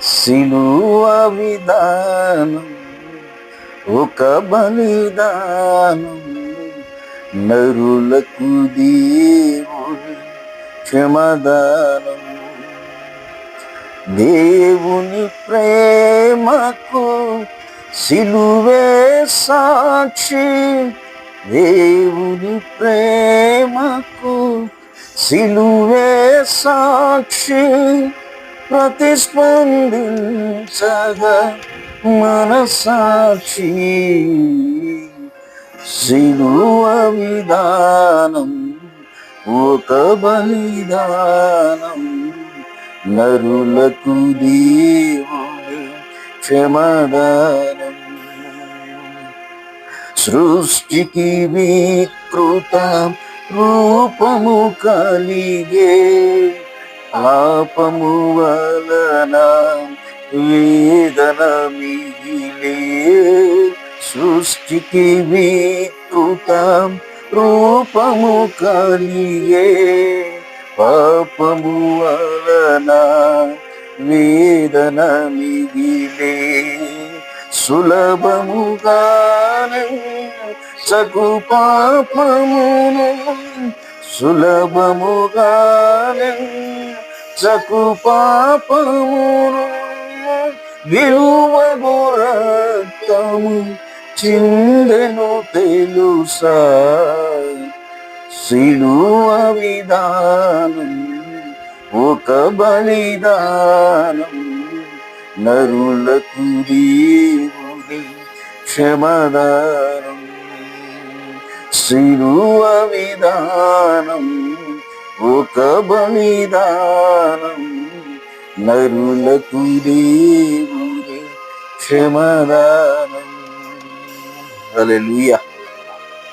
సిలువ విధానం ఒక బలిదానం, నరులకు దేవుని క్షమదానం. దేవుని ప్రేమకు సిలువే సాక్షి, దేవుని ప్రేమకు సిలువే సాక్షి, ప్రతిస్పందించగా మనసాక్షి. సిలువ విధానం ఒక బలిదానం, నరులకు దేవుని క్షమదానం. సృష్టికి వికృత రూపము కలిగే, పాపము వలన వేదన మిగిలే. సృష్టికి వికృత రూపము కలిగే, పాపము వలన వేదన మిగిలే. సులభముగానే సగు పాపమును, సులభముగానే సగు పాపమును, విలువగు రక్తము చిందెను తెలుసా. సిలువ విధానం ఒక బలిదానం, నరులకు దేవుని క్షమదానం. సిలువ విధానం ఒక బలిదానం, నరులకు దేవుని క్షమదానం. హల్లెలూయా.